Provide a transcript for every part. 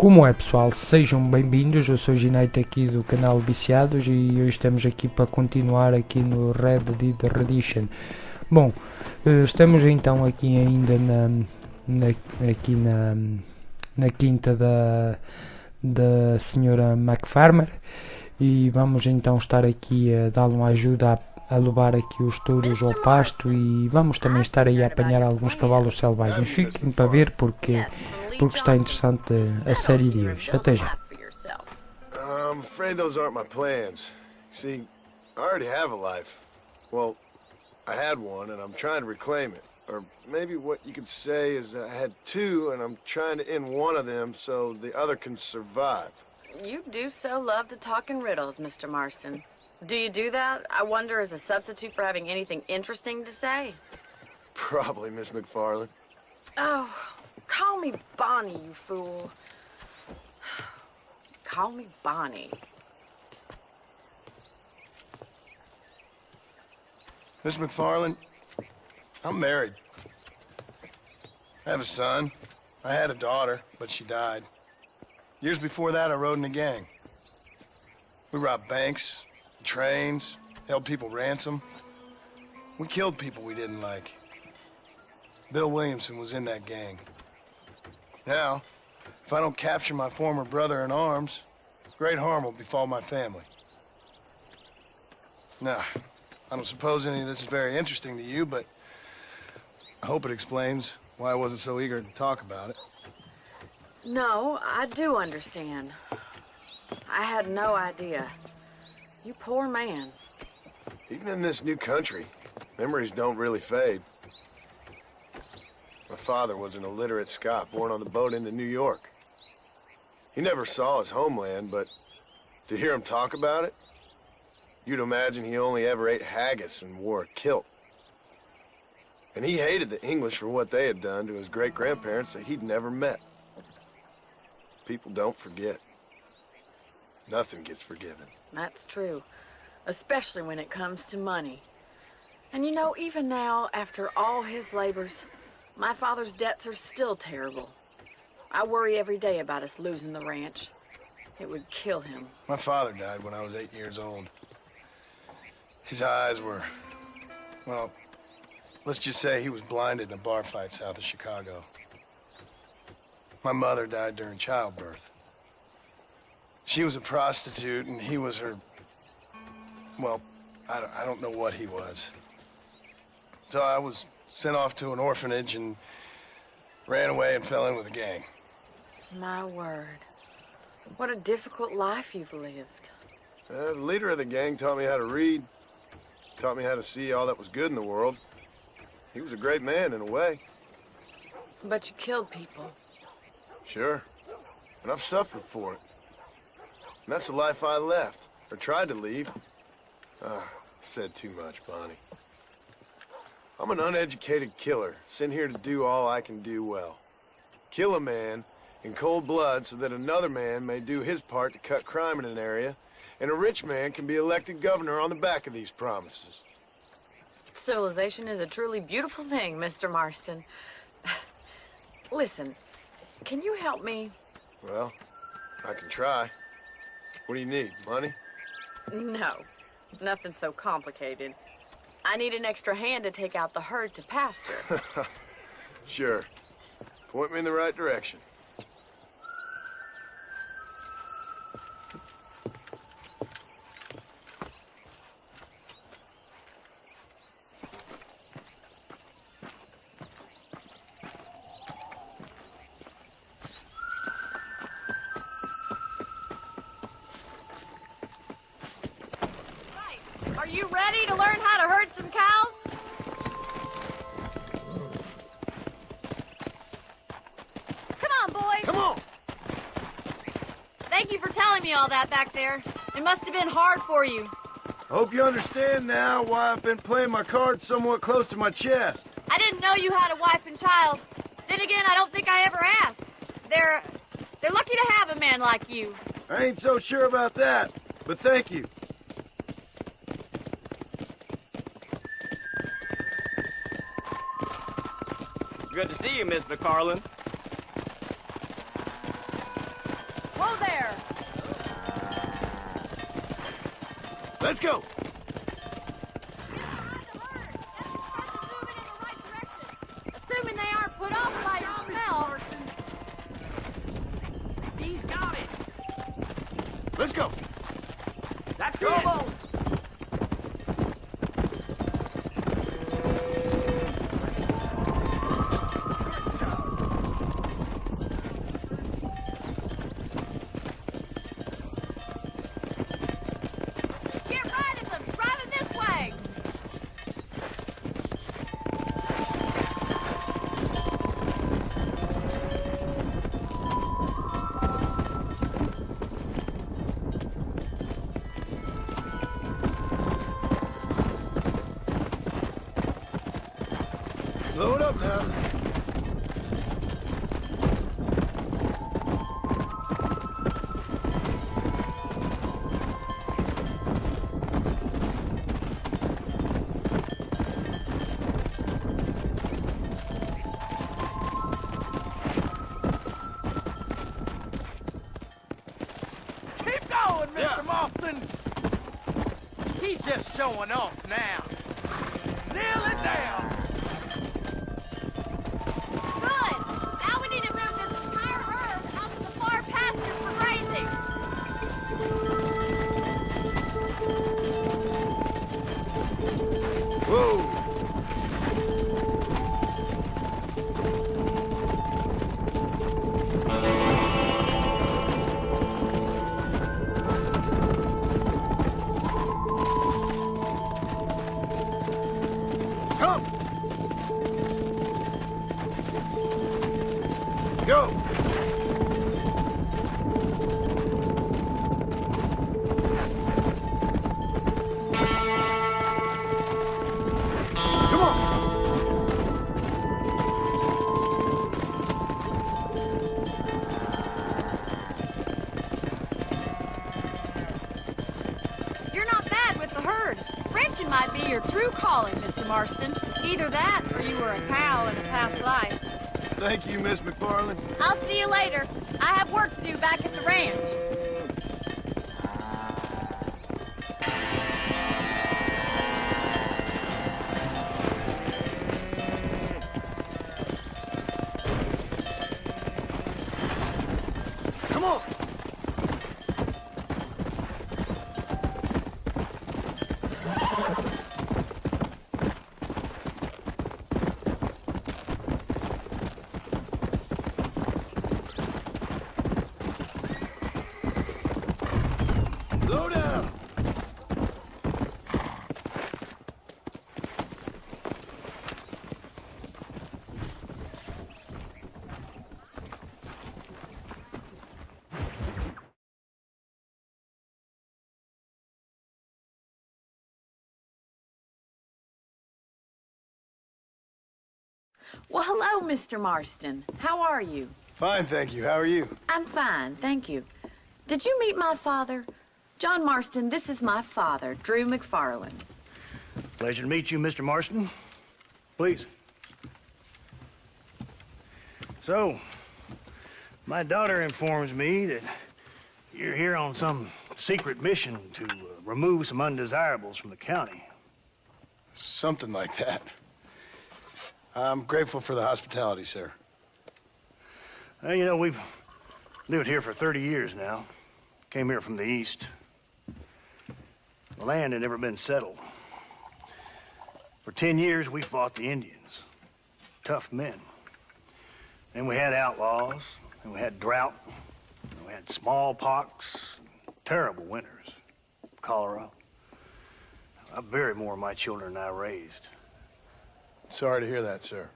Como é, pessoal? Sejam bem-vindos, eu sou o Gineito aqui do canal Viciados e hoje estamos aqui para continuar aqui no Red Dead Redemption. Bom, estamos então aqui ainda aqui na quinta da senhora MacFarmer e vamos então estar aqui a dar uma ajuda a levar aqui os touros ao pasto e vamos também estar aí a apanhar alguns cavalos selvagens. Fiquem para ver porque está interessante a série de hoje. Até já. I'm afraid those aren't my plans. See, I already have a life. Well, I had one and I'm trying to reclaim it. Or maybe what you could say is I had two and I'm trying to end one of them so the other can survive. You do so love to talk in riddles, Mr. Marston. Do you do that, I wonder, as a substitute for having anything interesting to say? Probably, Miss McFarland. Oh, call me Bonnie, you fool. Call me Bonnie. Miss McFarland, I'm married. I have a son. I had a daughter, but she died. Years before that, I rode in a gang. We robbed banks, trains, held people ransom. We killed people we didn't like. Bill Williamson was in that gang. Now, if I don't capture my former brother in arms, great harm will befall my family. Now, I don't suppose any of this is very interesting to you, but I hope it explains why I wasn't so eager to talk about it. No, I do understand. I had no idea. You poor man. Even in this new country, memories don't really fade. My father was an illiterate Scot born on the boat into New York. He never saw his homeland, but to hear him talk about it, you'd imagine he only ever ate haggis and wore a kilt. And he hated the English for what they had done to his great-grandparents that he'd never met. People don't forget. Nothing gets forgiven. That's true, especially when it comes to money. And you know, even now, after all his labors, my father's debts are still terrible. I worry every day about us losing the ranch. It would kill him. My father died when I was 8 years old. His eyes were, well, let's just say he was blinded in a bar fight south of Chicago. My mother died during childbirth. She was a prostitute and he was her, well, I don't know what he was. So I was sent off to an orphanage and ran away and fell in with a gang. My word. What a difficult life you've lived. The leader of the gang taught me how to read, taught me how to see all that was good in the world. He was a great man in a way. But you killed people. Sure. And I've suffered for it. And that's the life I left, or tried to leave. Said too much, Bonnie. I'm an uneducated killer, sent here to do all I can do well. Kill a man in cold blood so that another man may do his part to cut crime in an area, and a rich man can be elected governor on the back of these promises. Civilization is a truly beautiful thing, Mr. Marston. Listen, can you help me? Well, I can try. What do you need, money? No, nothing so complicated. I need an extra hand to take out the herd to pasture. Sure. Point me in the right direction. Are you ready to learn how to herd some cows? Come on, boys. Come on! Thank you for telling me all that back there. It must have been hard for you. I hope you understand now why I've been playing my cards somewhat close to my chest. I didn't know you had a wife and child. Then again, I don't think I ever asked. They're lucky to have a man like you. I ain't so sure about that, but thank you. Good to see you, Miss McFarland. Whoa there! Let's go! Assuming they aren't put off by your smell. He's got it. Let's go! That's Go! it. Get right at them! Drive them this way! Slow it up now. Keep going, Mr. Yeah. Marston. He's just showing off now. Nail it down. Good! Now we need to move this entire herd out to the far pasture for grazing. Whoa! Come! Go! Come on! You're not bad with the herd. Ranching might be your true calling, Mr. Marston. Either that, or you were a cow in a past life. Thank you, Miss McFarland. I'll see you later. I have work to do back at the ranch. Come on! Slow down! Well, hello, Mr. Marston. How are you? Fine, thank you. How are you? I'm fine, thank you. Did you meet my father? John Marston, this is my father, Drew McFarland. Pleasure to meet you, Mr. Marston. Please. So, my daughter informs me that you're here on some secret mission to remove some undesirables from the county. Something like that. I'm grateful for the hospitality, sir. Well, you know, we've lived here for 30 years now. Came here from the east. The land had never been settled. For 10 years, we fought the Indians. Tough men. Then we had outlaws, and we had drought, and we had smallpox, terrible winters, cholera. I buried more of my children than I raised. Sorry to hear that, sir.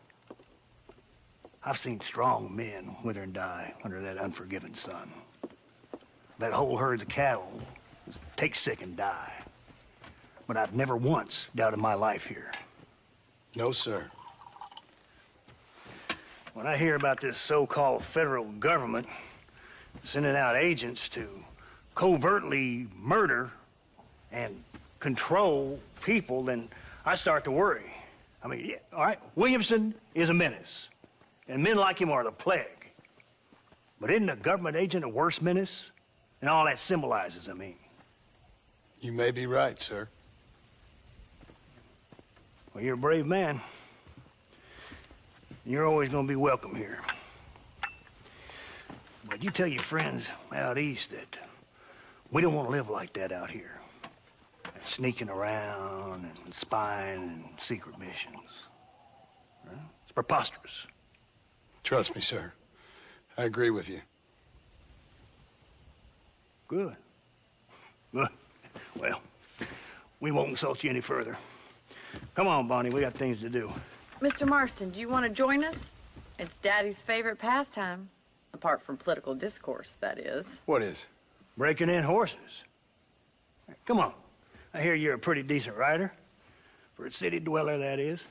I've seen strong men wither and die under that unforgiving sun. That whole herds of cattle take sick and die. But I've never once doubted my life here. No, sir. When I hear about this so-called federal government sending out agents to covertly murder and control people, then I start to worry. I mean, yeah, all right, Williamson is a menace, and men like him are the plague. But isn't a government agent a worse menace? And all that symbolizes, I mean. You may be right, sir. Well, you're a brave man. You're always gonna be welcome here. But you tell your friends out east that we don't want to live like that out here. Sneaking around and spying and secret missions. Right? It's preposterous. Trust me, sir. I agree with you. Good. Good. Well, we won't insult you any further. Come on, Bonnie, we got things to do. Mr. Marston, do you want to join us? It's Daddy's favorite pastime. Apart from political discourse, that is. What is? Breaking in horses. Come on. I hear you're a pretty decent rider. For a city dweller, that is.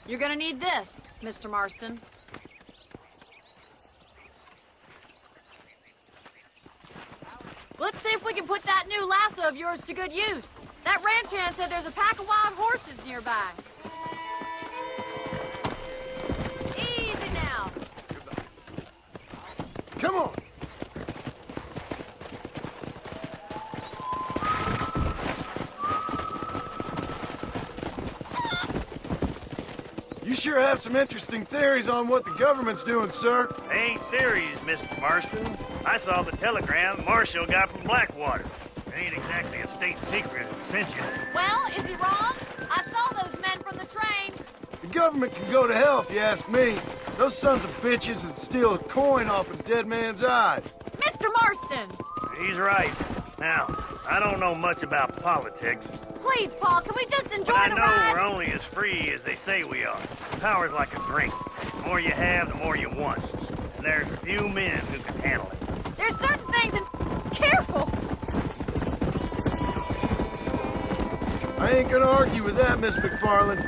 You're gonna need this, Mr. Marston. Let's see if we can put that new lasso of yours to good use. That ranch hand said there's a pack of wild horses nearby. Easy now. Come on! You sure have some interesting theories on what the government's doing, sir. They ain't theories, Mr. Marston. I saw the telegram Marshall got from Blackwater. It ain't exactly a state secret, essentially. Well, is he wrong? I saw those men from the train. The government can go to hell if you ask me. Those sons of bitches would steal a coin off a dead man's eye. Mr. Marston! He's right. Now, I don't know much about politics, Please, Paul, can we just enjoy but I the know ride? we're only as free as they say we are. Power's like a drink. The more you have, the more you want. And there's a few men who can handle it. There's certain things and... Careful! I ain't gonna argue with that, Miss McFarland.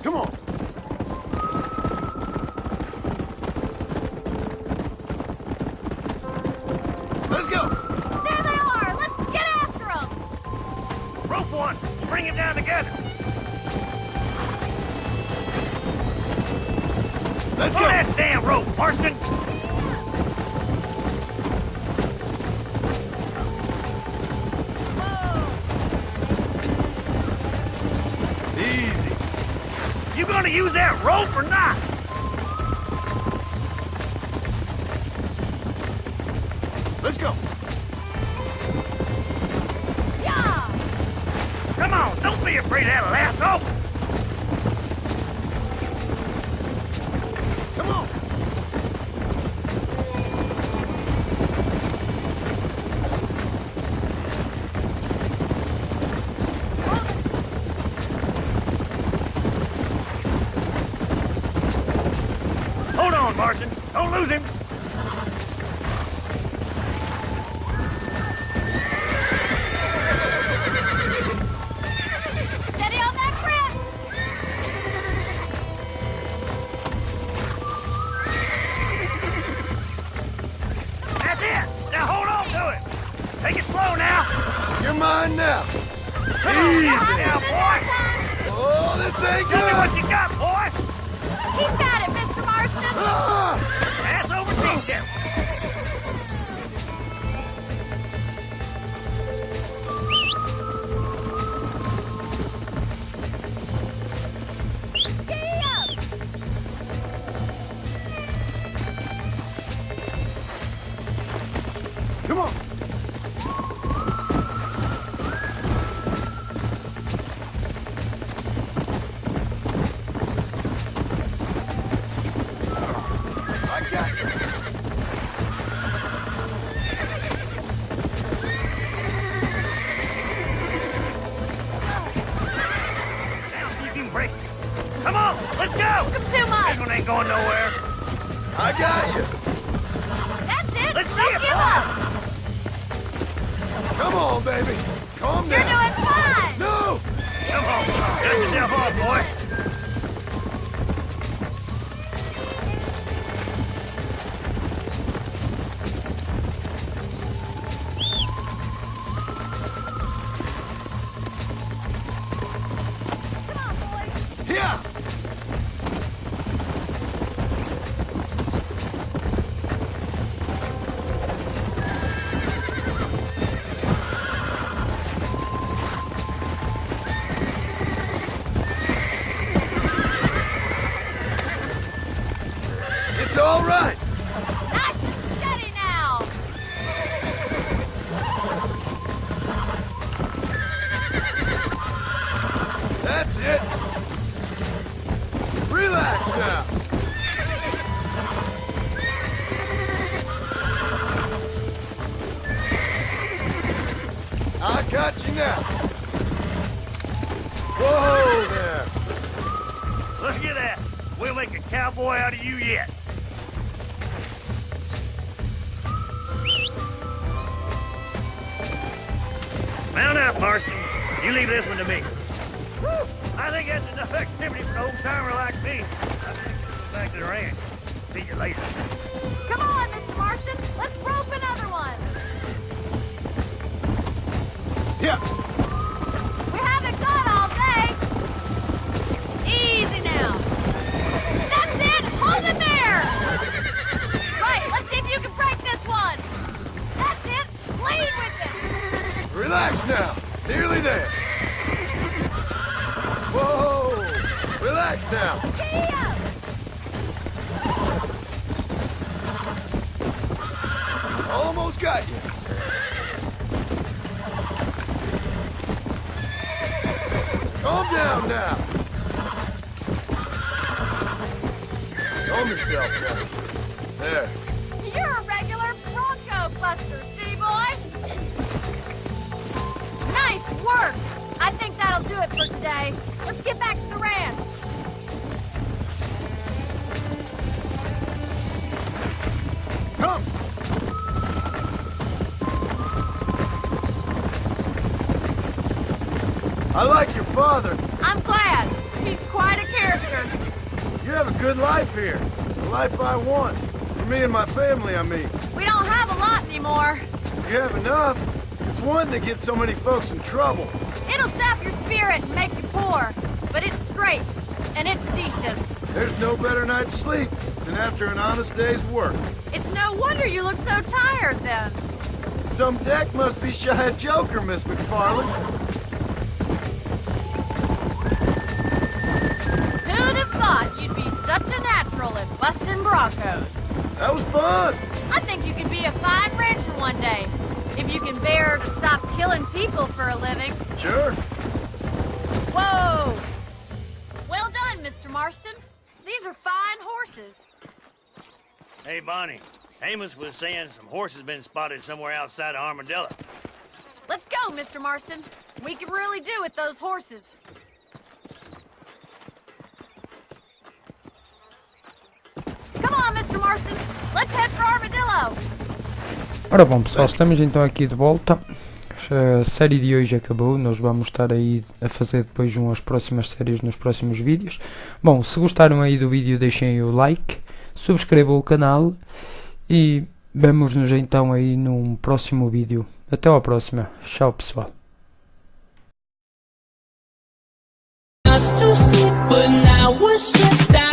Come on. Let's go. There they are! Let's get after them! Rope one! Bring it down together! Let's Pull go. that damn rope, Marston! Easy. You gonna use that rope or not? Let's go. Yeah! Come on, don't be afraid of that lasso! Come on. Hold on, Marston. Don't lose him. Steady on that grip! That's it. Now hold on to it. Take it slow now. You're mine now. Come on, Easy. now, boy. Oh, this ain't Tell me what good. you got, boy. Keep at it, Mr. Marston! Ah! Ass over detail. Giddy up! Come on. I got you. Now see if you can break it. Come on, let's go. Too much! This one ain't going nowhere. I got you. That's it! Let's see Don't it, give boy. up! Come on, baby. Calm You're down. doing fine! No. Come on, dust yourself off, boy. I got you now. Whoa there. Look at that. We'll make a cowboy out of you yet. Mount up, Marston. You leave this one to me. Whew. I think that's enough activity for an old-timer like me. I think we'll go back to the ranch. See you later. Come on, Mr. Marston. Let's rope another one. Yeah. We haven't got all day. Easy now. That's it. Hold it there. Right, let's see if you can break this one. That's it. Lead with it. Relax now. Nearly there. Whoa. Relax now. Kia! Almost got you. Calm down now. Calm yourself now. There. You're a regular Bronco buster, city boy. Nice work. I think that'll do it for today. Let's get back to the ranch. Come. I like your father. I'm glad. He's quite a character. You have a good life here. The life I want. For me and my family, I mean. We don't have a lot anymore. You have enough. It's one that gets so many folks in trouble. It'll sap your spirit and make you poor. But it's straight. And it's decent. There's no better night's sleep than after an honest day's work. It's no wonder you look so tired then. Some deck must be shy of Joker, Miss McFarland. Who'd have thought you'd be such a natural at busting Broncos? That was fun. I think you could be a fine rancher one day. If you can bear to stop killing people for a living. Sure. Whoa! Well done, Mr. Marston. These are fine horses. Hey, Bonnie. Amos was saying some horses been spotted somewhere outside of Armadillo. Let's go, Mr. Marston. We can really do with those horses. Come on, Mr. Marston. Let's head for Armadillo. Ora bom pessoal, estamos então aqui de volta. A série de hoje acabou, nós vamos estar aí a fazer depois umas próximas séries nos próximos vídeos. Bom, se gostaram aí do vídeo deixem aí o like, subscrevam o canal e vemo-nos então aí num próximo vídeo. Até à próxima, tchau pessoal. To sleep, but now we're stressed out.